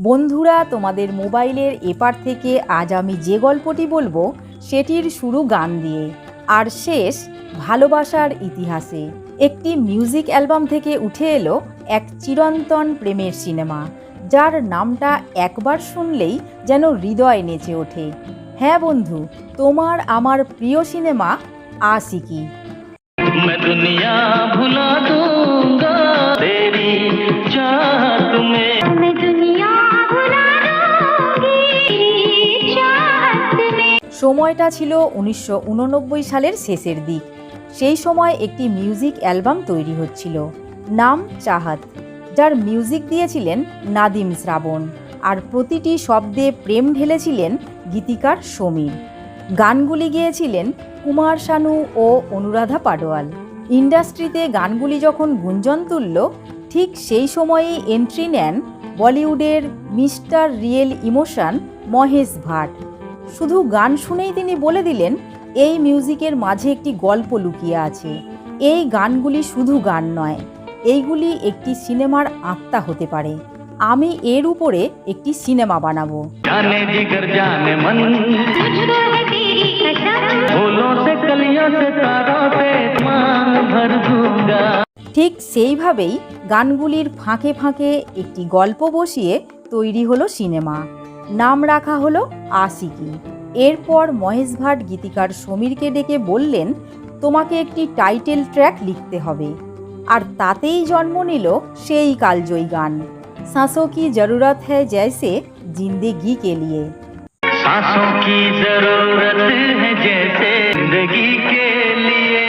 বন্ধুরা, তোমাদের মোবাইলের এপার থেকে আজ আমি যে গল্পটি বলবো সেটির শুরু গান দিয়ে আর শেষ ভালোবাসার ইতিহাসে। একটি মিউজিক অ্যালবাম থেকে উঠে এলো এক চিরন্তন প্রেমের সিনেমা, যার নামটা একবার শুনলেই যেন হৃদয় নেচে ওঠে। হ্যাঁ বন্ধু, তোমার আমার প্রিয় সিনেমা আশিকি। मैं दुनिया भुला दूंगा तेरी चाहत में, मैं दुनिया भुला दूंगी चाहत में। সময়টা ছিল 1989 সালের শেষের দিক। সেই সময় একটি মিউজিক অ্যালবাম তৈরি হচ্ছিল, নাম চাহাত, যার মিউজিক দিয়েছিলেন নাদিম শ্রাবণ, আর প্রতিটি শব্দে প্রেম ঢেলেছিলেন গীতিকার সমীর। গানগুলি গেয়েছিলেন কুমার শানু ও অনুরাধা পাডোয়াল। ইন্ডাস্ট্রিতে গানগুলি যখন গুঞ্জন তুলল, ঠিক সেই সময়েই এন্ট্রি নেন বলিউডের mister real emotion Mahesh Bhatt. শুধু গান শুনেই তিনি বলে দিলেন, এই মিউজিকের মাঝে একটি গল্প লুকিয়ে আছে। এই গানগুলি শুধু গান নয়, এইগুলি একটি সিনেমার আত্মা হতে পারে। আমি এর উপরে একটি সিনেমা বানাবো। जाने जिगर जाने मन, तुझको है तेरी कसम, फूलों से कलियों से तारों से मान भर दूंगा। ঠিক সেইভাবেই গানগুলির ফাঁকে ফাঁকে একটি গল্প বসিয়ে তৈরি হলো সিনেমা। নাম রাখা হলো আশিকি। এরপর মহেশ ভাট গীতিকার সমীরকে ডেকে বললেন, তোমাকে একটি টাইটেল ট্র্যাক লিখতে হবে। আর তাতেই জন্ম নিল সেই কালজয়ী গান सांसों की जरूरत है जैसे जिंदगी के लिए। सांसों की जरूरत है जैसे जिंदगी के लिए।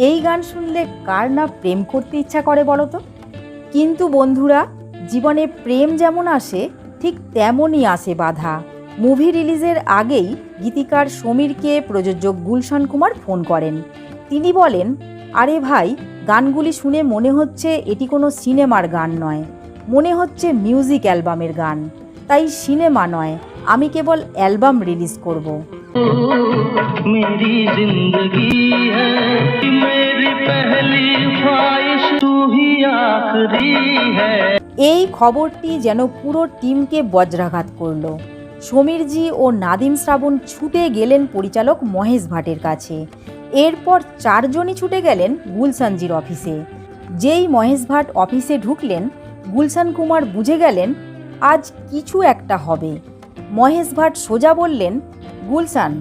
এই গান শুনলে কার না প্রেম করতে ইচ্ছা করে বলো তো? কিন্তু বন্ধুরা, জীবনে প্রেম যেমন আসে ঠিক তেমনই আসে বাধা। মুভি রিলিজের আগেই গীতিকার সমীরকে প্রযোজক গুলশান কুমার ফোন করেন। তিনি বলেন, আরে ভাই, গানগুলি শুনে মনে হচ্ছে এটি কোনো সিনেমার গান নয়, মনে হচ্ছে মিউজিক অ্যালবামের গান। তাই সিনেমা নয়, আমি কেবল অ্যালবাম রিলিজ করব। मेरी जिंदगी है मेरी पहली ख्वाहिश, तू ही आखिरी है। এই খবরটি যেন পুরো টিমকে বজ্রাঘাত করল। সমীরজি ও নাদিম শ্রাবণ ছুটে গেলেন পরিচালক মহেশ ভাটের কাছে। এরপর চারজনই ছুটে গেলেন গুলশানজির অফিসে। যেই মহেশ ভাট অফিসে ঢুকলেন, গুলশান কুমার বুঝে গেলেন আজ কিছু একটা হবে। মহেশ ভাট সোজা বললেন, গুলশান,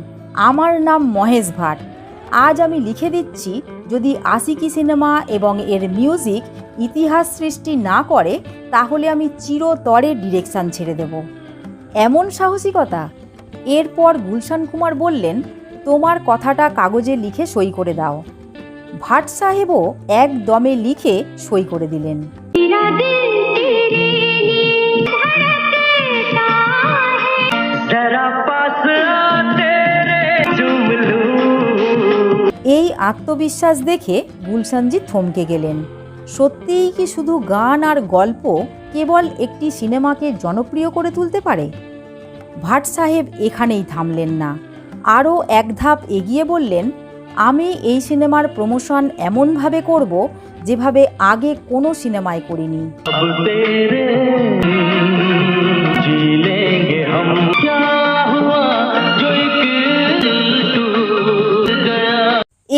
আমার নাম মহেশ ভাট। আজ আমি লিখে দিচ্ছি, যদি আশিকি সিনেমা এবং এর মিউজিক ইতিহাস সৃষ্টি না করে, তাহলে আমি চিরতরে ডিরেকশন ছেড়ে দেব। এমন সাহসিকতা! এরপর গুলশান কুমার বললেন, তোমার কথাটা কাগজে লিখে সই করে দাও। ভাট সাহেবও একদমে লিখে সই করে দিলেন। এই আত্মবিশ্বাস দেখে গুলশানজি থমকে গেলেন। সত্যিই কি শুধু গান আর গল্প কেবল একটি সিনেমাকে জনপ্রিয় করে তুলতে পারে? ভাট সাহেব এখানেই থামলেন না, আরও এক ধাপ এগিয়ে বললেন, আমি এই সিনেমার প্রমোশন এমনভাবে করব যেভাবে আগে কোনো সিনেমায় করিনি।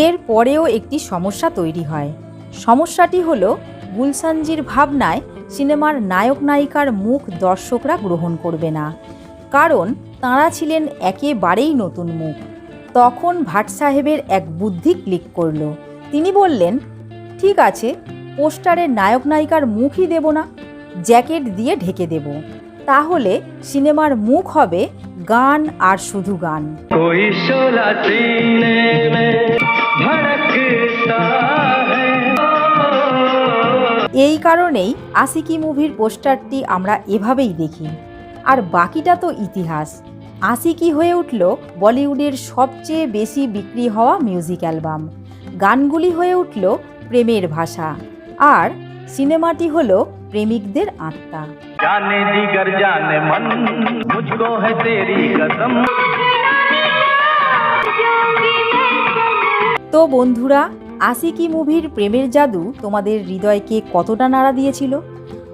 এর পরেও একটি সমস্যা তৈরি হয়। সমস্যাটি হলো, গুলশানজির ভাবনায় সিনেমার নায়ক নায়িকার মুখ দর্শকরা গ্রহণ করবে না, কারণ তাঁরা ছিলেন একেবারেই নতুন মুখ। তখন ভাট সাহেবের এক বুদ্ধি ক্লিক করল। তিনি বললেন, ঠিক আছে, পোস্টারে নায়ক নায়িকার মুখই দেব না, জ্যাকেট দিয়ে ঢেকে দেব। তাহলে সিনেমার মুখ হবে গান আর শুধু গান। এই কারণেই আশিকি মুভির পোস্টারটি আমরা এভাবেই দেখি। আর বাকিটা তো ইতিহাস। আশিকি হয়ে উঠল বলিউডের সবচেয়ে বেশি বিক্রি হওয়া মিউজিক অ্যালবাম। গানগুলি হয়ে উঠল প্রেমের ভাষা, আর সিনেমাটি হলো প্রেমিকদের আত্মা। जाने जिगर जाने मन, मुझको है तेरी कसम। তো বন্ধুরা, আশিকি মুভির প্রেমের জাদু তোমাদের হৃদয়কে কতটা নাড়া দিয়েছিল?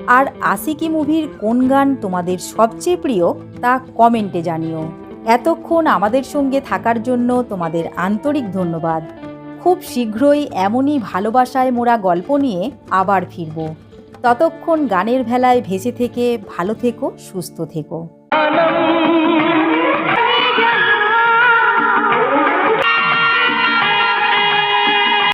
আর আশিকি মুভির কোন গান তোমাদের সবচেয়ে প্রিয় তা কমেন্টে জানিও। এতক্ষণ আমাদের সঙ্গে থাকার জন্য তোমাদের আন্তরিক ধন্যবাদ। খুব শীঘ্রই এমনই ভালোবাসায় মোড়া গল্প নিয়ে আবার ফিরব। ততক্ষণ গানের ভেলায় ভেসে থেকে ভালো থেকো, সুস্থ থেকো।